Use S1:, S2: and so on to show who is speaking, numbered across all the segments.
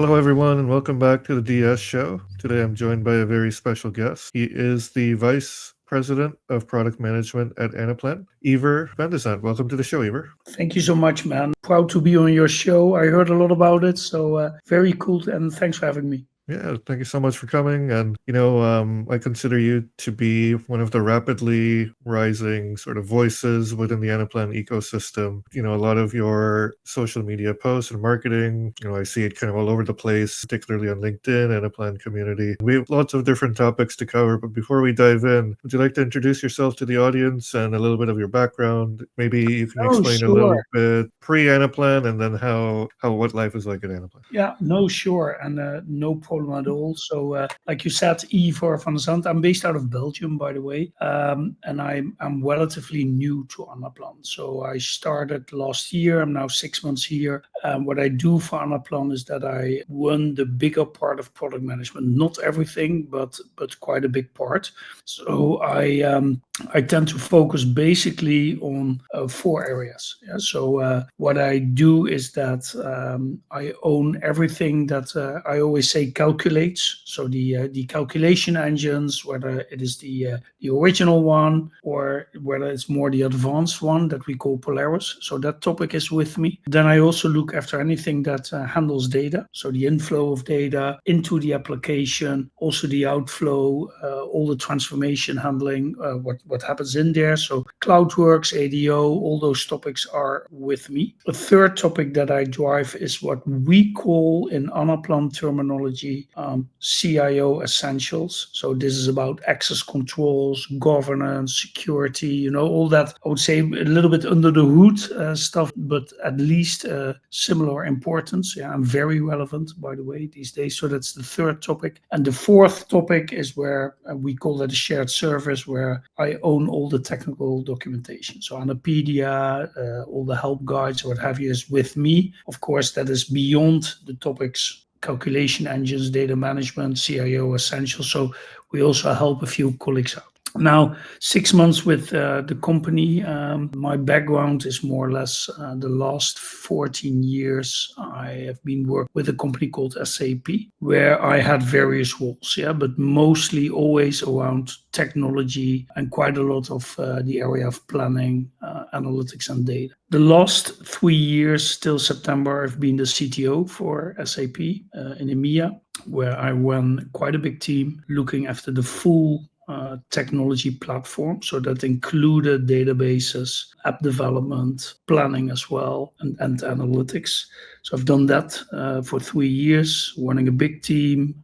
S1: Hello, everyone, and welcome back to the DS Show. Today I'm joined by a very special guest. He is the Vice President of Product Management at Anaplan, Iver van Zand. Welcome to the show, Iver.
S2: Thank you so much, man. Proud to be on your show. I heard a lot about it, so very cool, and thanks for having me.
S1: Yeah, thank you so much for coming. And, I consider you to be one of the rapidly rising sort of voices within the Anaplan ecosystem. A lot of your social media posts and marketing, I see it kind of all over the place, particularly on LinkedIn, Anaplan community. We have lots of different topics to cover, but before we dive in, would you like to introduce yourself to the audience and a little bit of your background? Maybe you can
S2: Oh,
S1: explain a little
S2: sure.
S1: bit pre-Anaplan and then what life is like at Anaplan.
S2: Yeah, no, sure, and no problem at all. So, like you said, Iver van Zand. I'm based out of Belgium, by the way, and I'm relatively new to Anaplan. So I started last year. I'm now 6 months here. What I do for Anaplan is that I run the bigger part of product management. Not everything, but quite a big part. So I tend to focus basically on 4 areas. Yeah? So what I do is that I own everything that I always say calculates. So the calculation engines, whether it is the original one or whether it's more the advanced one that we call Polaris. So that topic is with me. Then I also look after anything that handles data. So the inflow of data into the application, also the outflow, all the transformation handling, what happens in there. So CloudWorks, ADO, all those topics are with me. A third topic that I drive is what we call in Anaplan terminology CIO essentials. So this is about access controls, governance, security, all that, I would say a little bit under the hood stuff, but at least similar importance. Yeah, I'm very relevant, by the way, these days. So that's the third topic. And the fourth topic is where we call that a shared service, where I own all the technical documentation. So Anapedia, all the help guides, what have you, is with me. Of course, that is beyond the topics calculation engines, data management, CIO essentials. So we also help a few colleagues out. Now, 6 months with the company. My background is more or less the last 14 years. I have been working with a company called SAP, where I had various roles, but mostly always around technology and quite a lot of the area of planning, analytics and data. The last 3 years, till September, I've been the CTO for SAP in EMEA, where I run quite a big team looking after the full technology platform. So that included databases, app development, planning as well, and analytics. So I've done that for 3 years, running a big team,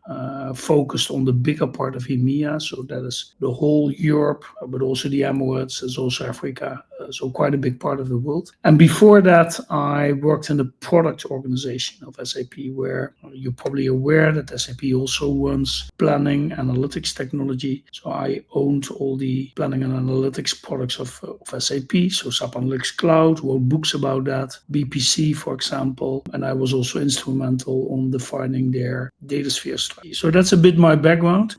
S2: focused on the bigger part of EMEA. So that is the whole Europe, but also the Emirates, there's also Africa. So quite a big part of the world. And before that, I worked in the product organization of SAP, where you're probably aware that SAP also runs planning, analytics technology. So I owned all the planning and analytics products of SAP. So SAP Analytics Cloud, wrote books about that, BPC, for example. And I was also instrumental on defining their DataSphere strategy. So that's a bit my background,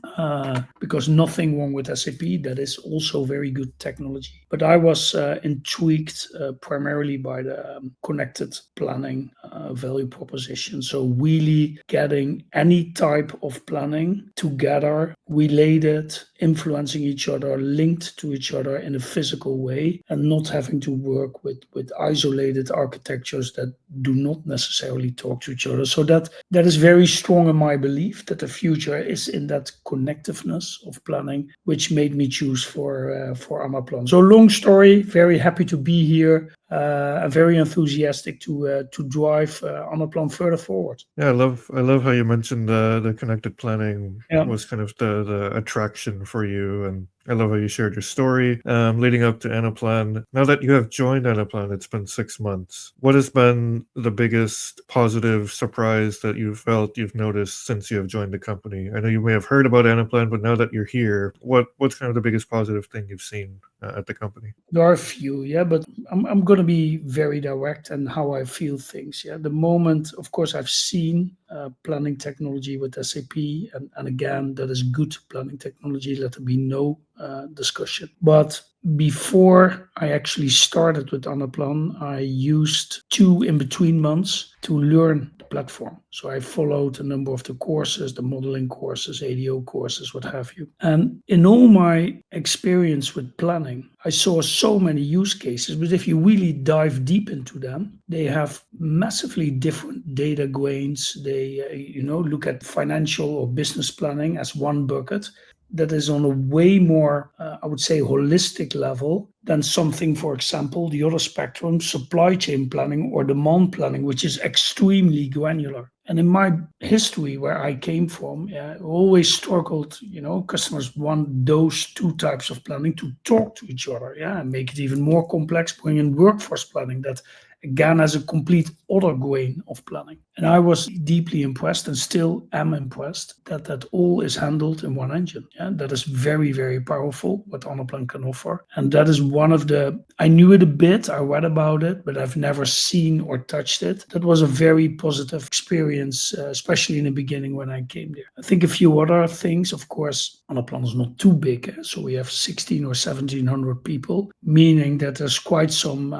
S2: because nothing wrong with SAP. That is also very good technology. But I was intrigued primarily by the connected planning value proposition. So really getting any type of planning together, related, influencing each other, linked to each other in a physical way, and not having to work with isolated architectures that do not necessarily talk to each other. So that is very strong in my belief that the future is in that connectiveness of planning, which made me choose for Anaplan. So long story, very happy to be here. I'm very enthusiastic to drive Anaplan further forward.
S1: Yeah, I love how you mentioned the connected planning
S2: Yeah.
S1: was kind of the attraction for you, and I love how you shared your story leading up to Anaplan. Now that you have joined Anaplan, it's been 6 months. What has been the biggest positive surprise that you've noticed since you have joined the company? I know you may have heard about Anaplan, but now that you're here, what's kind of the biggest positive thing you've seen at the company?
S2: There are a few, but I'm going to be very direct in how I feel things. The moment, of course, I've seen planning technology with SAP, and again, that is good planning technology. Let there be no discussion. But before I actually started with Anaplan, I used 2 in-between months to learn the platform. So I followed a number of the courses, the modeling courses, ADO courses, what have you. And in all my experience with planning, I saw so many use cases, but if you really dive deep into them, they have massively different data grains. They, look at financial or business planning as one bucket that is on a way more, I would say, holistic level than something, for example, the other spectrum, supply chain planning or demand planning, which is extremely granular. And in my history, where I came from, I always struggled, customers want those 2 types of planning to talk to each other, and make it even more complex, bring in workforce planning that again has a complete other grain of planning. And I was deeply impressed and still am impressed that all is handled in one engine. That is very, very powerful, what Anaplan can offer. And that is one of I knew it a bit, I read about it, but I've never seen or touched it. That was a very positive experience, especially in the beginning when I came there. I think a few other things, of course, Anaplan is not too big. So we have 16 or 1700 people, meaning that there's quite some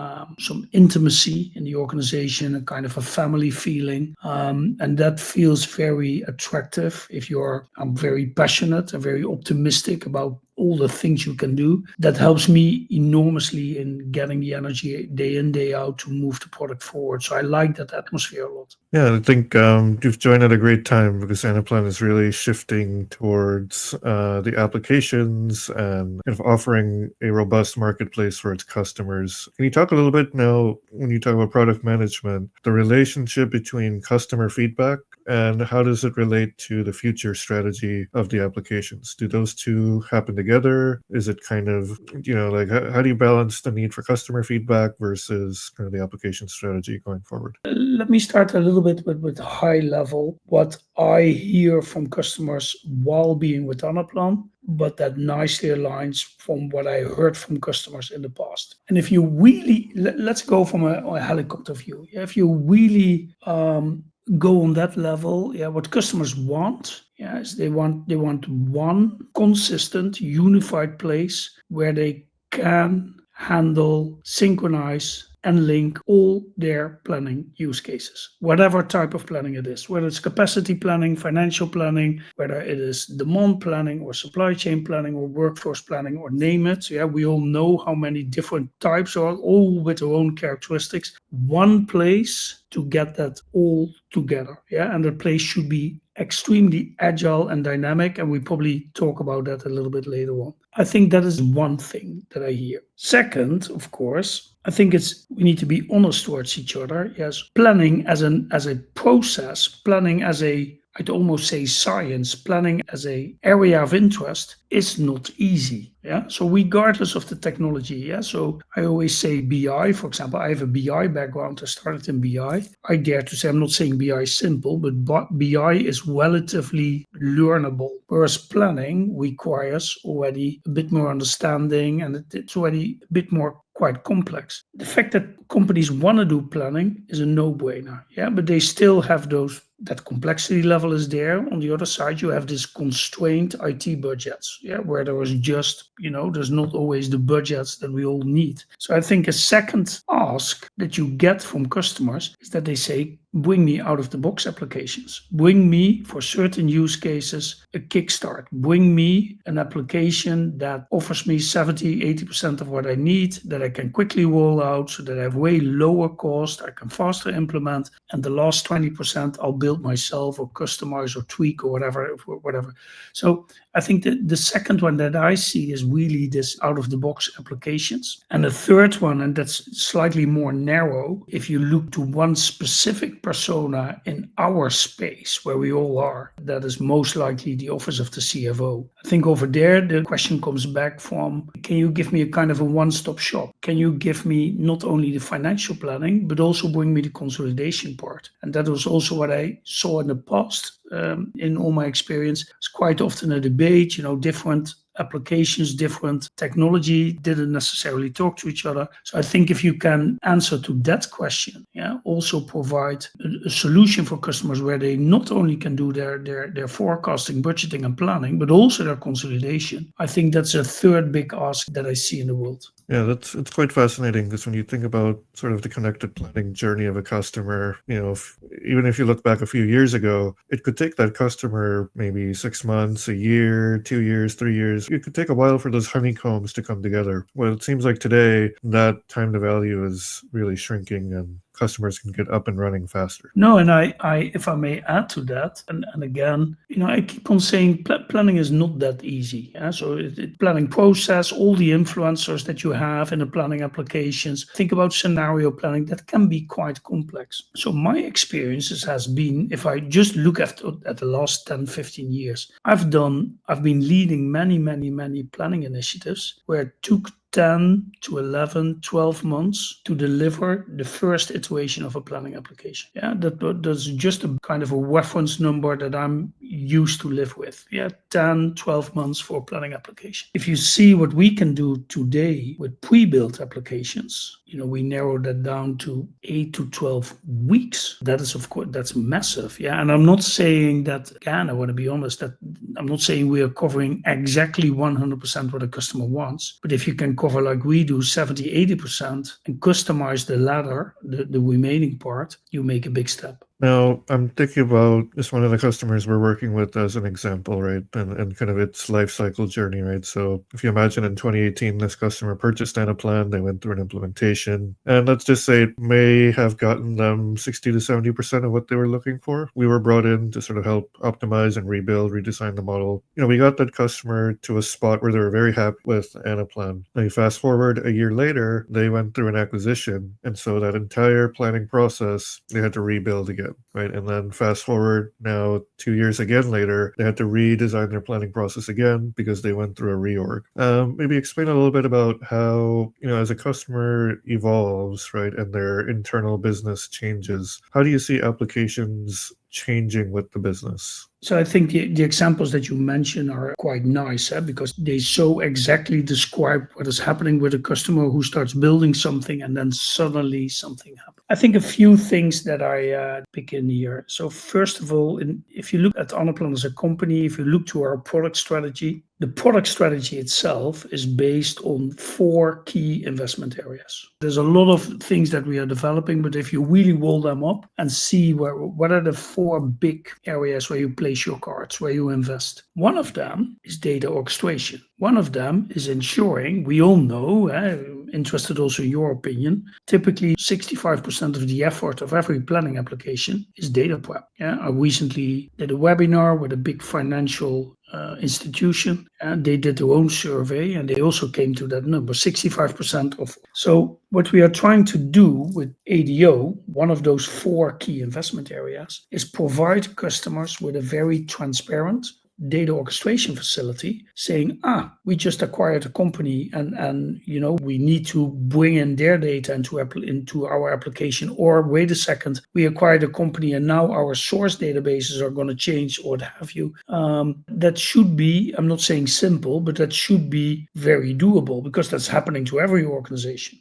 S2: intimacy in the organization, a kind of a family feeling. And that feels very attractive if you're very passionate and very optimistic about all the things you can do. That helps me enormously in getting the energy day in, day out to move the product forward. So I like that atmosphere a lot.
S1: Yeah, I think you've joined at a great time because Anaplan is really shifting towards the applications and kind of offering a robust marketplace for its customers. Can you talk a little bit now, when you talk about product management, the relationship between customer feedback and how does it relate to the future strategy of the applications? Do those 2 happen together? Is it kind of, like how do you balance the need for customer feedback versus kind of the application strategy going forward?
S2: Let me start a little bit with high level, what I hear from customers while being with Anaplan, but that nicely aligns from what I heard from customers in the past. And if you really, let's go from a helicopter view. If you really go on that level, what customers want, is they want one consistent, unified place where they can handle, synchronize, and link all their planning use cases, whatever type of planning it is, whether it's capacity planning, financial planning, whether it is demand planning or supply chain planning or workforce planning or name it. We all know how many different types are, all with their own characteristics. One place to get that all together. And the place should be extremely agile and dynamic, and we probably talk about that a little bit later on. I think that is one thing that I hear. Second, of course, I think we need to be honest towards each other. Yes, planning as a process, planning as I'd almost say science, planning as a area of interest is not easy. So regardless of the technology, so I always say BI, for example, I have a BI background. I started in BI. I dare to say, I'm not saying BI is simple, but BI is relatively learnable, whereas planning requires already a bit more understanding, and it's already a bit more quite complex. The fact that companies want to do planning is a no-brainer, but they still have that complexity level is there. On the other side, you have this constrained IT budgets, where there is just, there's not always the budgets that we all need. So I think a second ask that you get from customers is that they say, bring me out-of-the-box applications. Bring me, for certain use cases, a kickstart. Bring me an application that offers me 70, 80% of what I need, that I can quickly roll out so that I have way lower cost, I can faster implement, and the last 20% I'll build myself or customize or tweak or whatever. So I think that the second one that I see is really this out-of-the-box applications. And the third one, and that's slightly more narrow, if you look to one specific persona in our space where we all are, that is most likely the office of the CFO. I think over there, the question comes back from, can you give me a kind of a one-stop shop? Can you give me not only the financial planning, but also bring me the consolidation part? And that was also what I saw in the past. In all my experience, it's quite often a debate, different applications, different technology, didn't necessarily talk to each other. So I think if you can answer to that question, also provide a solution for customers where they not only can do their forecasting, budgeting and planning, but also their consolidation. I think that's a third big ask that I see in the world.
S1: Yeah, it's quite fascinating because when you think about sort of the connected planning journey of a customer, even if you look back a few years ago, it could take that customer maybe 6 months, a year, 2 years, 3 years. It could take a while for those honeycombs to come together. Well, it seems like today that time to value is really shrinking and customers can get up and running faster.
S2: No, and I if I may add to that, and again, I keep on saying planning is not that easy. So planning process, all the influencers that you have in the planning applications, think about scenario planning, that can be quite complex. So my experiences has been, if I just look at the last 10, 15 years, I've been leading many planning initiatives where it took 10 to 11, 12 months to deliver the first iteration of a planning application. That's just a kind of a reference number that I'm used to live with. 10, 12 months for a planning application. If you see what we can do today with pre-built applications, we narrowed that down to 8 to 12 weeks. That is, of course, that's massive. And I'm not saying that, again, I want to be honest, that I'm not saying we are covering exactly 100% what a customer wants, but if you can cover like we do 70, 80% and customize the latter, the remaining part, you make a big step.
S1: Now, I'm thinking about just one of the customers we're working with as an example, right? And kind of its life cycle journey, right? So if you imagine in 2018, this customer purchased Anaplan, they went through an implementation, and let's just say it may have gotten them 60 to 70% of what they were looking for. We were brought in to sort of help optimize and rebuild, redesign the model. We got that customer to a spot where they were very happy with Anaplan. Now you fast forward a year later, they went through an acquisition, and so that entire planning process, they had to rebuild again. Right. And then fast forward now 2 years again later, they had to redesign their planning process again because they went through a reorg. Maybe explain a little bit about how, as a customer evolves, right, and their internal business changes, how do you see applications changing with the business?
S2: So I think the examples that you mentioned are quite nice because they so exactly describe what is happening with a customer who starts building something and then suddenly something happens. I think a few things that I pick in here. So first of all, if you look at Anaplan as a company, if you look to our product strategy, the product strategy itself is based on 4 key investment areas. There's a lot of things that we are developing, but if you really roll them up and see what are the 4 big areas where you place your cards, where you invest. One of them is data orchestration. One of them is ensuring, we all know, interested also in your opinion, typically 65% of the effort of every planning application is data prep. I recently did a webinar with a big financial institution, and they did their own survey and they also came to that number, 65% of. So what we are trying to do with ADO, one of those 4 key investment areas, is provide customers with a very transparent data orchestration facility saying, we just acquired a company and we need to bring in their data into our application, or wait a second, we acquired a company and now our source databases are going to change, or what have you. That should be, I'm not saying simple, but that should be very doable because that's happening to every organization.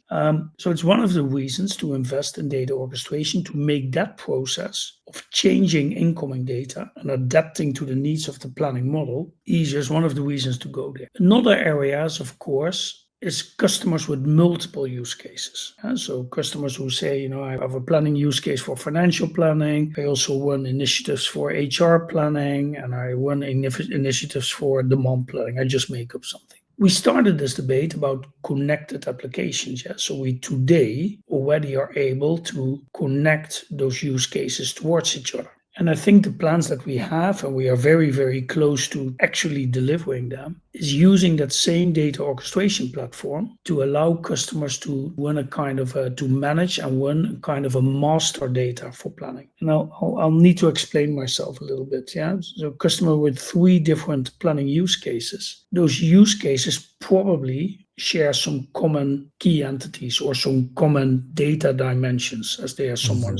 S2: So it's one of the reasons to invest in data orchestration, to make that process of changing incoming data and adapting to the needs of the planning model easier is one of the reasons to go there. Another areas, of course, is customers with multiple use cases. So customers who say, I have a planning use case for financial planning. I also run initiatives for HR planning, and I run initiatives for demand planning. I just make up something. We started this debate about connected applications. So we today already are able to connect those use cases towards each other. And I think the plans that we have, and we are very, very close to actually delivering them, is using that same data orchestration platform to allow customers to run a kind of to manage and run kind of a master data for planning. And I'll need to explain myself a little bit. So customer with 3 different planning use cases, those use cases probably share some common key entities or some common data dimensions, as they are somewhat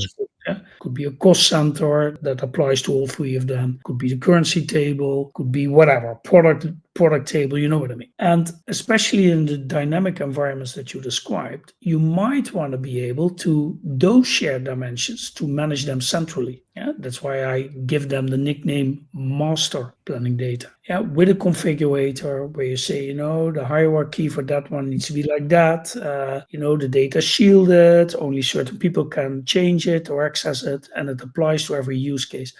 S2: could be a cost center that applies to all three of them, could be the currency table, could be whatever, product table, you know what I mean. And especially in the dynamic environments that you described, you might want to be able to those shared dimensions to manage them centrally. Yeah, that's why I give them the nickname master planning data. Yeah, with a configurator where you say, the hierarchy for that one needs to be like that. The data shielded, only certain people can change it or access it, and it applies to every use case.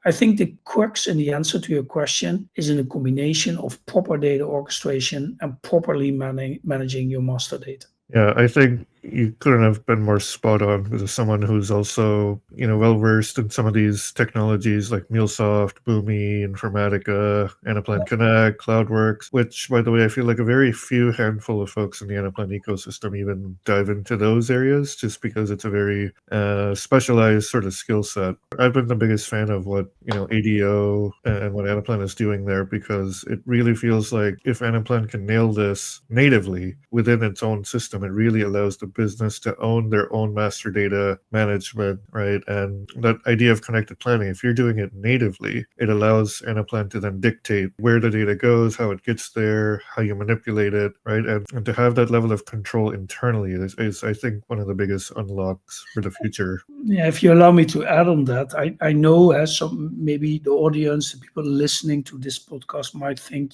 S2: I think the crux in the answer to your question is in a combination of proper data orchestration and properly managing your master data.
S1: Yeah, I think you couldn't have been more spot on as someone who's also, well versed in some of these technologies like MuleSoft, Boomi, Informatica, Anaplan Connect, CloudWorks, which, by the way, I feel like a very few handful of folks in the Anaplan ecosystem even dive into those areas just because it's a very specialized sort of skill set. I've been the biggest fan of what, ADO and what Anaplan is doing there because it really feels like if Anaplan can nail this natively within its own system, it really allows the business to own their own master data management, right? And that idea of connected planning, if you're doing it natively, it allows Anaplan to then dictate where the data goes, how it gets there, how you manipulate it, right? And to have that level of control internally is I think, one of the biggest unlocks for the future.
S2: Yeah, if you allow me to add on that, I know maybe the audience, the people listening to this podcast might think,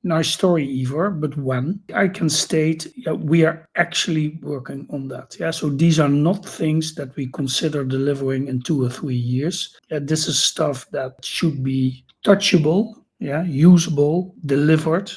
S2: nice story, Iver, but when? I can state we are actually working on that. Yeah, so these are not things that we consider delivering in 2 or 3 years. This is stuff that should be touchable, usable, delivered,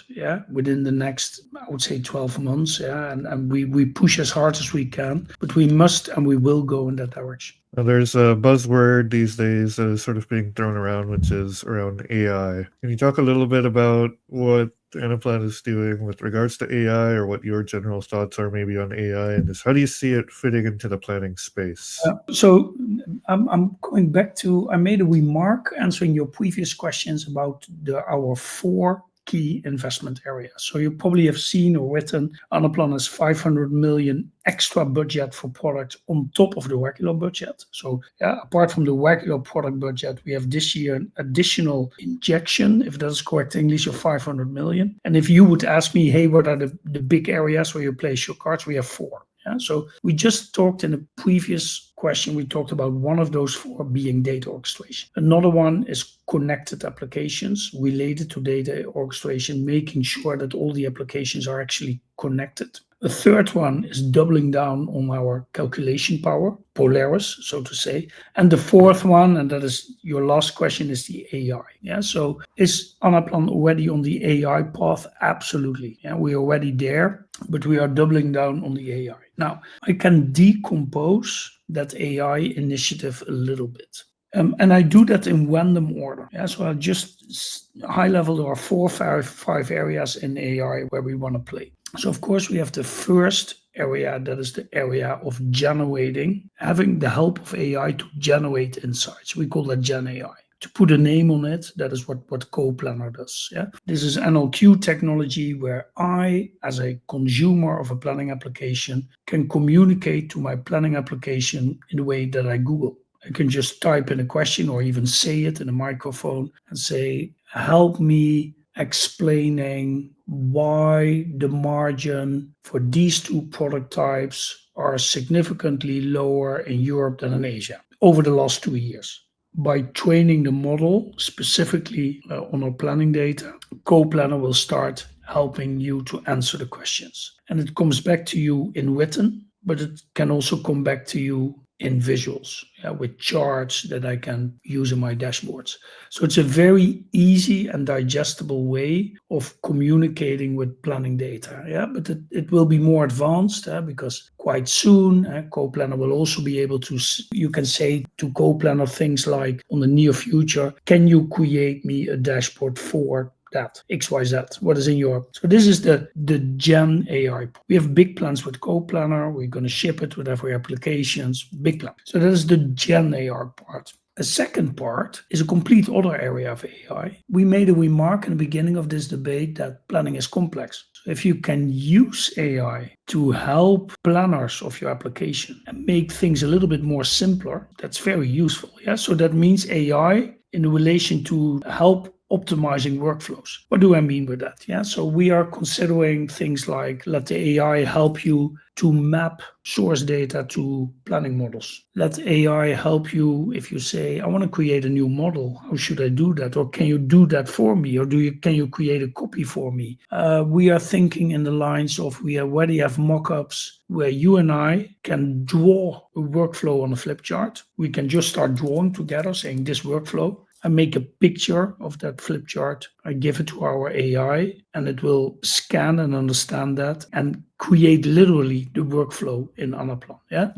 S2: within the next, I would say, 12 months, and we push as hard as we can, but we must and we will go in that direction.
S1: Now, there's a buzzword these days that is sort of being thrown around, which is around AI. Can you talk a little bit about what Anaplan is doing with regards to AI, or what your general thoughts are maybe on AI, and just how do you see it fitting into the planning space?
S2: So I'm going back to, I made a remark answering your previous questions about our 4 key investment areas. So you probably have seen or written Anaplan has 500 million extra budget for product on top of the regular budget. So apart from the regular product budget, we have this year an additional injection, if that's correct English, of 500 million. And if you would ask me, hey, what are the big areas where you place your cards? We have 4. So we just talked in a previous question, we talked about one of those 4 being data orchestration. Another one is connected applications related to data orchestration, making sure that all the applications are actually connected. The third one is doubling down on our calculation power, Polaris, so to say. And the fourth one, and that is your last question, is the AI. So is Anaplan already on the AI path? Absolutely. We're already there, but we are doubling down on the AI. Now, I can decompose that AI initiative a little bit. And I do that in random order. So I'll just high level, there are 4 or 5 areas in AI where we want to play. So of course we have the first area, that is the area of having the help of AI to generate insights. We call that Gen AI. To put a name on it, that is what CoPlanner does. This is NLQ technology where I, as a consumer of a planning application, can communicate to my planning application in the way that I Google. I can just type in a question or even say it in a microphone and say, help me explaining why the margin for these 2 product types are significantly lower in Europe than in Asia over the last 2 years. By training the model specifically on our planning data, CoPlanner will start helping you to answer the questions. And it comes back to you in written, but it can also come back to you in visuals, with charts that I can use in my dashboards. So it's a very easy and digestible way of communicating with planning data. But it will be more advanced because quite soon CoPlanner will also be able to, you can say to CoPlanner things like, on the near future, can you create me a dashboard for that XYZ, what is in your. So this is the Gen AI. We have big plans with CoPlanner. We're going to ship it with every applications, big plan. So that is the Gen AI part. A second part is a complete other area of AI. We made a remark in the beginning of this debate that planning is complex. So if you can use AI to help planners of your application and make things a little bit more simpler, that's very useful. Yeah. So that means AI in relation to help optimizing workflows. What do I mean by that? Yeah. So we are considering things like let the AI help you to map source data to planning models. Let AI help you if you say, I want to create a new model. How should I do that? Or can you do that for me? Or can you create a copy for me? We are thinking in the lines of we already have mock-ups where you and I can draw a workflow on a flip chart. We can just start drawing together saying this workflow. I make a picture of that flip chart. I give it to our AI and it will scan and understand that and create literally the workflow in Anaplan. Yeah.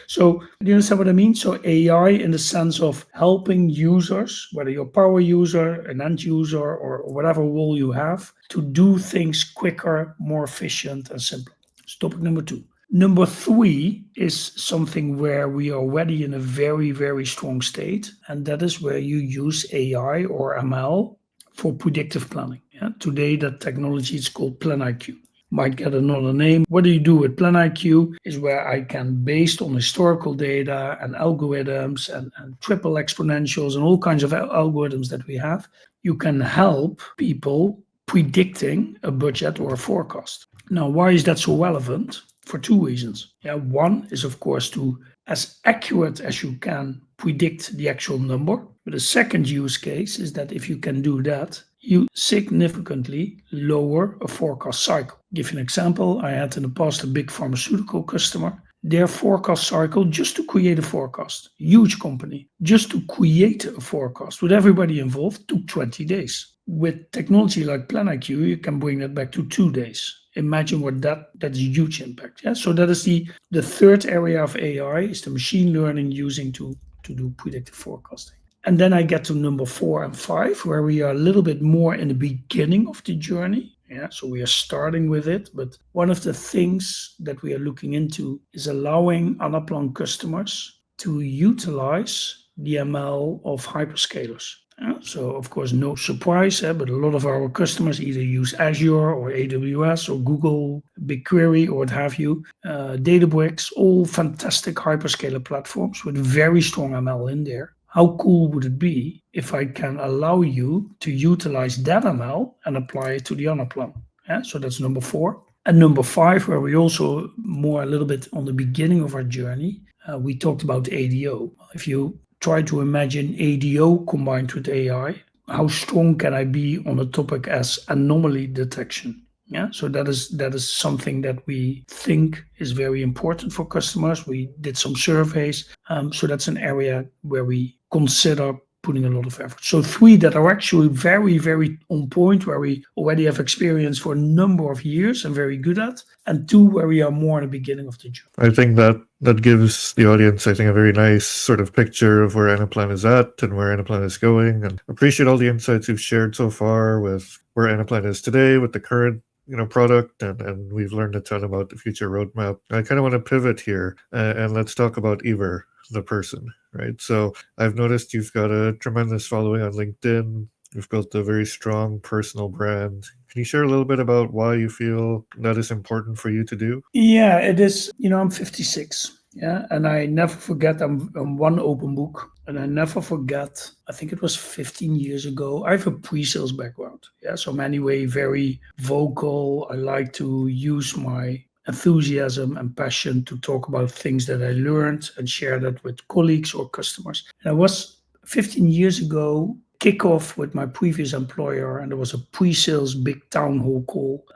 S2: So do you understand what I mean? So AI in the sense of helping users, whether you're a power user, an end user, or whatever role you have, to do things quicker, more efficient, and simpler. That's topic number 2. Number 3 is something where we are already in a very, very strong state, and that is where you use AI or ML for predictive planning. Yeah? Today, that technology is called PlanIQ. Might get another name. What do you do with PlanIQ is where I can, based on historical data and algorithms and triple exponentials and all kinds of algorithms that we have, you can help people predicting a budget or a forecast. Now, why is that so relevant? For 2 reasons. Yeah, one is, of course, to, as accurate as you can, predict the actual number. But the second use case is that if you can do that, you significantly lower a forecast cycle. Give you an example. I had in the past a big pharmaceutical customer. Their forecast cycle, just to create a forecast, huge company, just to create a forecast with everybody involved, took 20 days. With technology like PlanIQ, you can bring that back to 2 days. Imagine what that's a huge impact. Yeah. So that is the third area of AI is the machine learning using to do predictive forecasting. And then I get to number 4 and 5, where we are a little bit more in the beginning of the journey. Yeah, so we are starting with it, but one of the things that we are looking into is allowing Anaplan customers to utilize the ML of hyperscalers. So, of course, no surprise, but a lot of our customers either use Azure or AWS or Google, BigQuery or what have you, Databricks, all fantastic hyperscaler platforms with very strong ML in there. How cool would it be if I can allow you to utilize that ML and apply it to the Anaplan? Yeah, so that's number 4. And number 5, where we also more a little bit on the beginning of our journey, we talked about ADO. If you try to imagine ADO combined with AI, how strong can I be on a topic as anomaly detection? Yeah, so that is something that we think is very important for customers. We did some surveys, so that's an area where we consider putting a lot of effort. So 3 that are actually very, very on point, where we already have experience for a number of years and very good at, and 2 where we are more in the beginning of the journey.
S1: I think that gives the audience, I think, a very nice sort of picture of where Anaplan is at and where Anaplan is going. And appreciate all the insights you've shared so far with where Anaplan is today, with the current product, and we've learned a ton about the future roadmap. I kind of want to pivot here and let's talk about Iver, the person, right? So I've noticed you've got a tremendous following on LinkedIn. You've built a very strong personal brand. Can you share a little bit about why you feel that is important for you to do?
S2: Yeah, it is. I'm 56. Yeah, and I never forget. I'm one open book, and I never forget. I think it was 15 years ago. I have a pre-sales background. Yeah, so I'm anyway very vocal. I like to use my enthusiasm and passion to talk about things that I learned and share that with colleagues or customers. And I was 15 years ago. Kickoff with my previous employer, and there was a pre-sales big town hall call.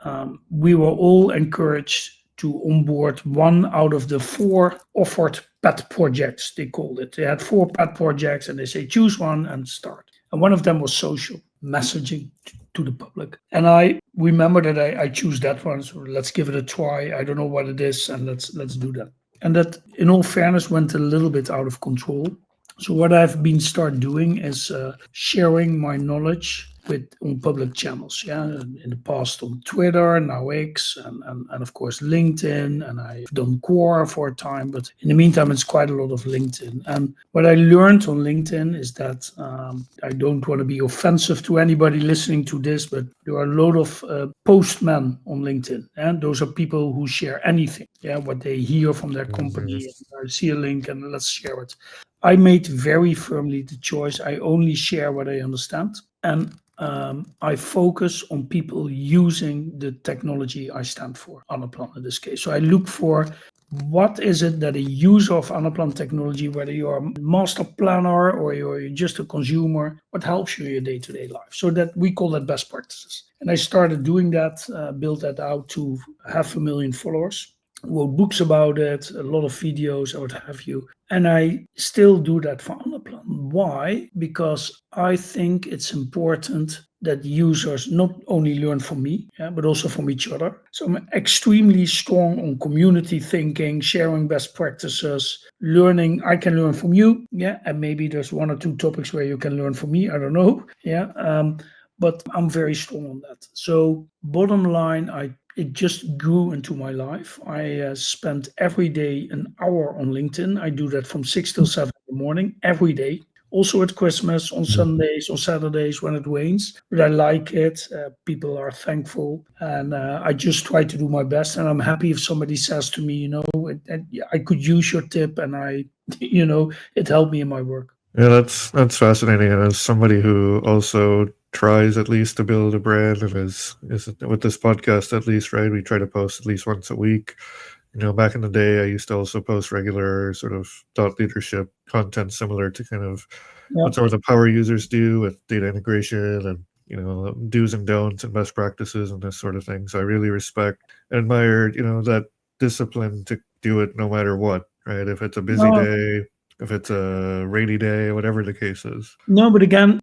S2: We were all encouraged to onboard 1 out of the 4 offered pet projects, they called it. They had 4 pet projects, and they say choose one and start. And one of them was social messaging to the public. And I remember that I choose that one, so let's give it a try. I don't know what it is, and let's do that. And that, in all fairness, went a little bit out of control. So what I've been start doing is sharing my knowledge on public channels. Yeah, in the past on Twitter, now X, and of course LinkedIn, and I've done Quora for a time. But in the meantime, it's quite a lot of LinkedIn. And what I learned on LinkedIn is that I don't want to be offensive to anybody listening to this, but there are a lot of postmen on LinkedIn, and those are people who share anything. Yeah, what they hear from their
S1: Mhm.
S2: company. I see a link and let's share it. I made very firmly the choice. I only share what I understand. And I focus on people using the technology I stand for, Anaplan in this case. So I look for what is it that a user of Anaplan technology, whether you're a master planner or you're just a consumer, what helps you in your day-to-day life. So that we call that best practices. And I started doing that, built that out to 500,000 followers. Wrote books about it, a lot of videos, or what have you. And I still do that for Anaplan. Why? Because I think it's important that users not only learn from me, yeah, but also from each other. So I'm extremely strong on community thinking, sharing best practices, learning. I can learn from you, yeah, and maybe there's one or two topics where you can learn from me. I don't know, yeah. But I'm very strong on that. So bottom line, it just grew into my life. I spent every day an hour on LinkedIn. I do that from 6 till 7 in the morning every day. Also at Christmas, on Sundays, on Saturdays when it rains. But I like it. People are thankful, and I just try to do my best. And I'm happy if somebody says to me, I could use your tip, and it helped me in my work.
S1: Yeah, that's fascinating. And as somebody who also tries at least to build a brand, and is with this podcast at least, right? We try to post at least once a week. Back in the day, I used to also post regular sort of thought leadership content similar to kind of
S2: Yeah.
S1: what some of the power users do with data integration and do's and don'ts and best practices and this sort of thing. So I really respect and admire that discipline to do it no matter what, right? If it's a busy
S2: No,
S1: day, if it's a rainy day, whatever the case is.
S2: no, but again,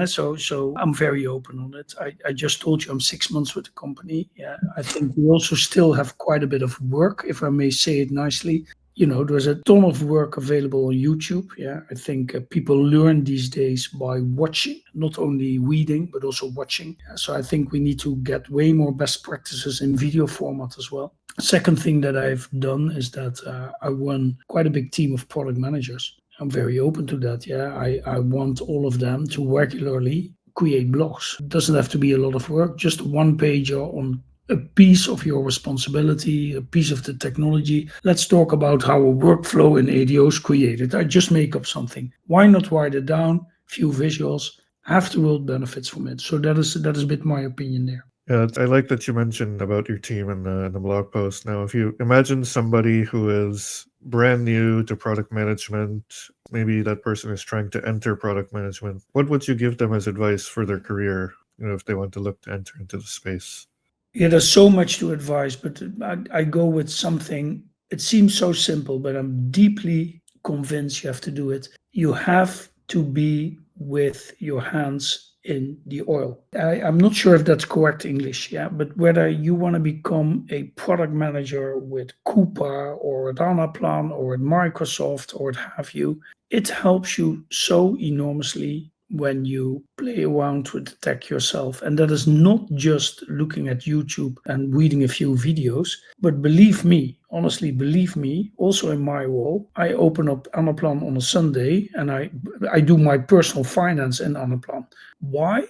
S2: so I'm very open on it. I just told you I'm 6 months with the company. Yeah, I think we also still have quite a bit of work, if I may say it nicely. There's a ton of work available on YouTube. Yeah, I think people learn these days by watching, not only reading, but also watching. So I think we need to get way more best practices in video format as well. Second thing that I've done is that I run quite a big team of product managers. I'm very open to that. Yeah, I want all of them to regularly create blogs. It doesn't have to be a lot of work, just one pager on a piece of your responsibility, a piece of the technology. Let's talk about how a workflow in ADO is created. I just make up something. Why not write it down? Few visuals. Half the world benefits from it. So that is a bit my opinion there.
S1: Yeah, I like that you mentioned about your team in the blog post. Now, if you imagine somebody who is brand new to product management, maybe that person is trying to enter product management, what would you give them as advice for their career, if they want to look to enter into the space?
S2: Yeah, there's so much to advise, but I go with something. It seems so simple, but I'm deeply convinced you have to do it. You have to be with your hands in the oil. I'm not sure if that's correct English, yeah, but whether you want to become a product manager with Coupa or at Anaplan or at Microsoft or what have you, it helps you so enormously when you play around with the tech yourself. And that is not just looking at YouTube and reading a few videos, but believe me, honestly, believe me, also in my role, I open up Anaplan on a Sunday and I do my personal finance in Anaplan. Why?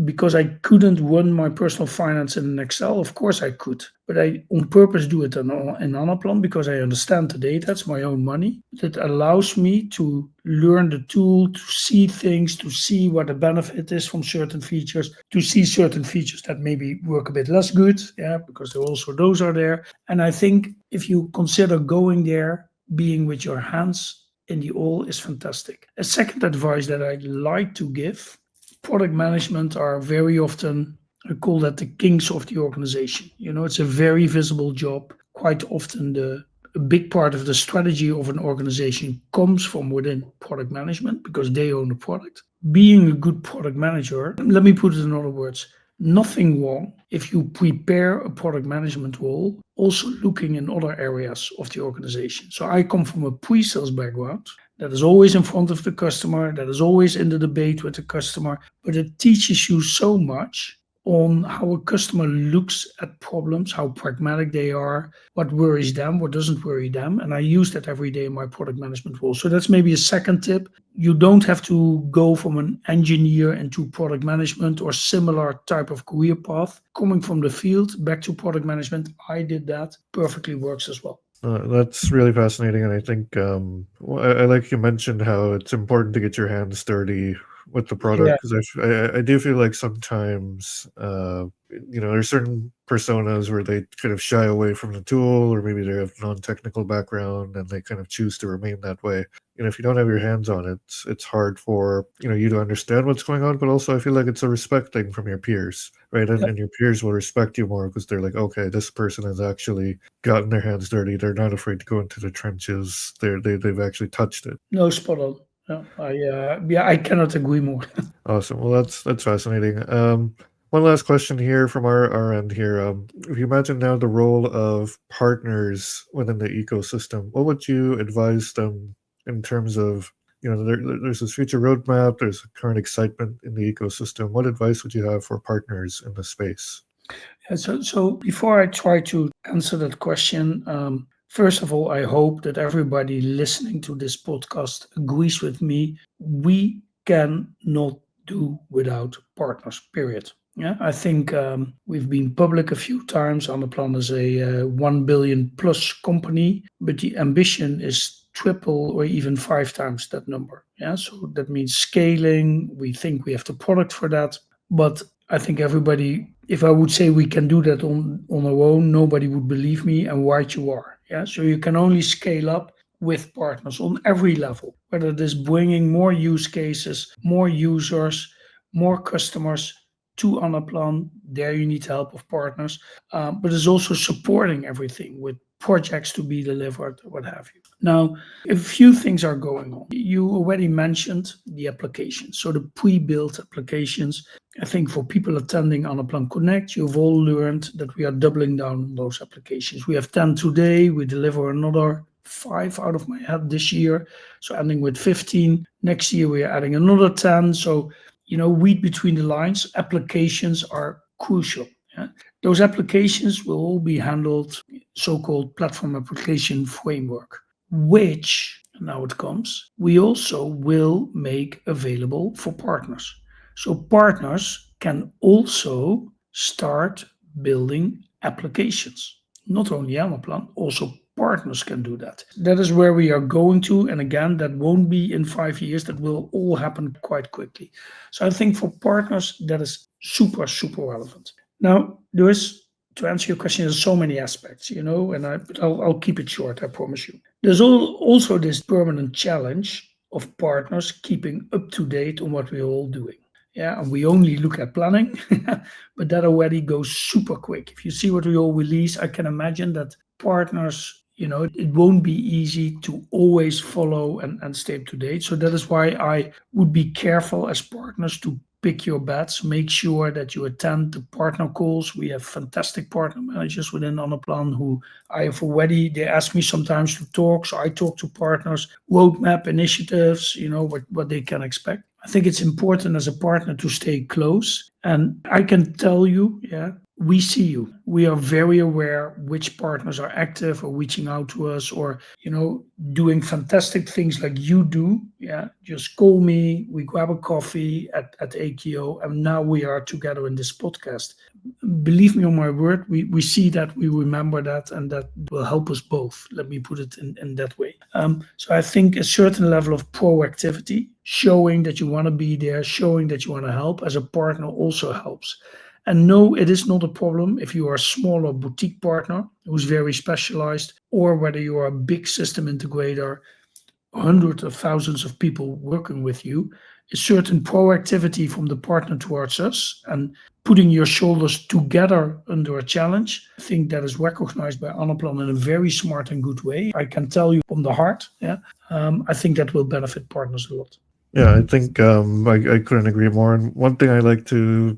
S2: Because I couldn't run my personal finance in an Excel. Of course I could, but I on purpose do it in Anaplan because I understand the data. It's my own money. That allows me to learn the tool, to see things, to see what the benefit is from certain features, to see certain features that maybe work a bit less good, yeah, because there also those are there. And I think if you consider going there, being with your hands in the oil is fantastic. A second advice that I like to give: product management are very often, I call that the kings of the organization. It's a very visible job. Quite often a big part of the strategy of an organization comes from within product management because they own the product. Being a good product manager, let me put it in other words, nothing wrong if you prepare a product management role, also looking in other areas of the organization. So I come from a pre-sales background that is always in front of the customer, that is always in the debate with the customer, but it teaches you so much on how a customer looks at problems, how pragmatic they are, what worries them, what doesn't worry them. And I use that every day in my product management role. So that's maybe a second tip. You don't have to go from an engineer into product management or similar type of career path. Coming from the field back to product management, I did that. Perfectly works as well.
S1: That's really fascinating, and I think I like you mentioned how it's important to get your hands dirty with the
S2: Yeah.
S1: product, because I do feel like sometimes there's certain personas where they kind of shy away from the tool, or maybe they have non-technical background and they kind of choose to remain that way. If you don't have your hands on it, it's hard for you to understand what's going on. But also, I feel like it's a respect thing from your peers, right? And your peers will respect you more because they're like, okay, this person has actually gotten their hands dirty. They're not afraid to go into the trenches. They've actually touched it.
S2: No, spot on. I cannot agree more.
S1: Awesome. Well, that's fascinating. One last question here from our end here. If you imagine now the role of partners within the ecosystem, what would you advise them in terms of, there's this future roadmap, there's current excitement in the ecosystem. What advice would you have for partners in the space?
S2: So before I try to answer that question, first of all, I hope that everybody listening to this podcast agrees with me. We cannot do without partners, period. Yeah, I think we've been public a few times. Anaplan is a 1 billion plus company, but the ambition is triple or even 5 times that number. Yeah, so that means scaling. We think we have the product for that, but I think everybody, if I would say we can do that on our own, nobody would believe me, and right you are. Yeah, so you can only scale up with partners on every level, whether it is bringing more use cases, more users, more customers to Anaplan. There you need help of partners, but it's also supporting everything with projects to be delivered, what have you. Now, a few things are going on. You already mentioned the applications, so the pre-built applications. I think for people attending Anaplan Connect, you've all learned that we are doubling down on those applications. We have 10 today, we deliver another 5 out of my head this year, so ending with 15. Next year, we are adding another 10. So, read between the lines, applications are crucial. Yeah? Those applications will all be handled, so-called platform application framework, which, now it comes, we also will make available for partners. So partners can also start building applications. Not only Anaplan, also partners can do that. That is where we are going to. And again, that won't be in 5 years. That will all happen quite quickly. So I think for partners, that is super, super relevant. Now, to answer your question, there's so many aspects, and I'll keep it short, I promise you. There's also this permanent challenge of partners keeping up to date on what we're all doing. Yeah, and we only look at planning, but that already goes super quick. If you see what we all release, I can imagine that partners, it won't be easy to always follow and stay up to date. So that is why I would be careful as partners to pick your bets. Make sure that you attend the partner calls. We have fantastic partner managers within Anaplan who they ask me sometimes to talk. So I talk to partners, roadmap initiatives, what they can expect. I think it's important as a partner to stay close. And I can tell you, we see you. We are very aware which partners are active or reaching out to us or, doing fantastic things like you do. Yeah, just call me. We grab a coffee at AKO, and now we are together in this podcast. Believe me on my word, we see that, we remember that, and that will help us both. Let me put it in that way. So I think a certain level of proactivity, showing that you want to be there, showing that you want to help as a partner also helps. And no, it is not a problem if you are a smaller boutique partner who's very specialized, or whether you are a big system integrator, hundreds of thousands of people working with you. A certain proactivity from the partner towards us and putting your shoulders together under a challenge. I think that is recognized by Anaplan in a very smart and good way. I can tell you from the heart. Yeah, I think that will benefit partners a lot.
S1: Yeah, I think I couldn't agree more. And one thing I like to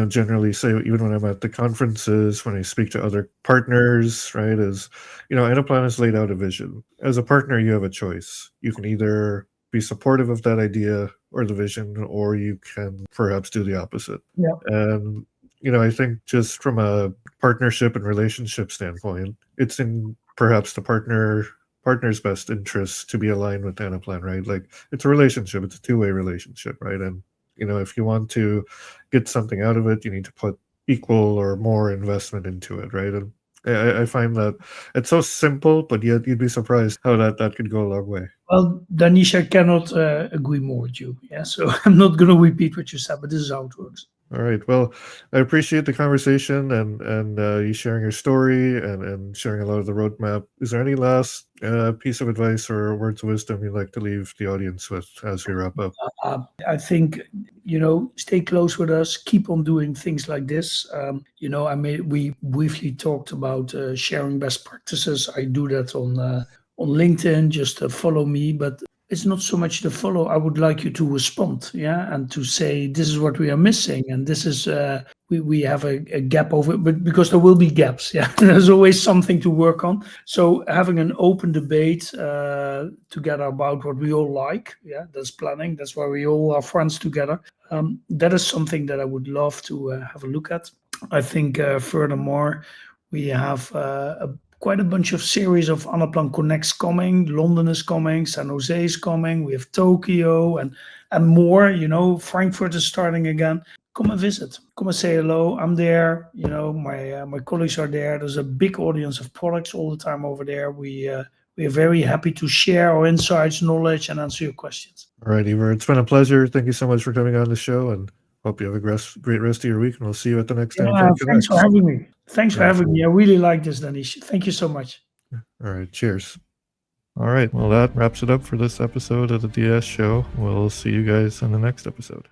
S1: generally say, even when I'm at the conferences, when I speak to other partners, right, is, Anaplan has laid out a vision. As a partner, you have a choice. You can either be supportive of that idea or the vision, or you can perhaps do the opposite.
S2: Yeah.
S1: And, I think just from a partnership and relationship standpoint, it's in perhaps the partner's best interest to be aligned with Anaplan, right? Like, it's a relationship, it's a two-way relationship, right? And if you want to get something out of it, you need to put equal or more investment into it, right? And I find that it's so simple, but yet you'd be surprised how that could go a long way.
S2: Well, Daanish, I cannot agree more with you. Yeah, so I'm not going to repeat what you said, but this is how it works.
S1: All right. Well, I appreciate the conversation and you sharing your story and sharing a lot of the roadmap. Is there any last piece of advice or words of wisdom you'd like to leave the audience with as we wrap up?
S2: I think, stay close with us, keep on doing things like this. We briefly talked about sharing best practices. I do that on LinkedIn, just follow me, but it's not so much the follow. I would like you to respond, yeah, and to say this is what we are missing, and this is we have a gap over, but because there will be gaps, yeah, there's always something to work on. So having an open debate together about what we all like, yeah, that's planning. That's why we all are friends together. That is something that I would love to have a look at. I think furthermore, we have quite a bunch of series of Anaplan Connects coming. London is coming, San Jose is coming. We have Tokyo and more. Frankfurt is starting again. Come and visit. Come and say hello. I'm there. My colleagues are there. There's a big audience of products all the time over there. We are very happy to share our insights, knowledge, and answer your questions.
S1: All right, Iver. It's been a pleasure. Thank you so much for coming on the show, and hope you have a great rest of your week. And we'll see you at the next time.
S2: Thanks for having me. Thanks for having me. I really like this, Daanish. Thank you so much.
S1: All right. Cheers. All right. Well, that wraps it up for this episode of the DS Show. We'll see you guys in the next episode.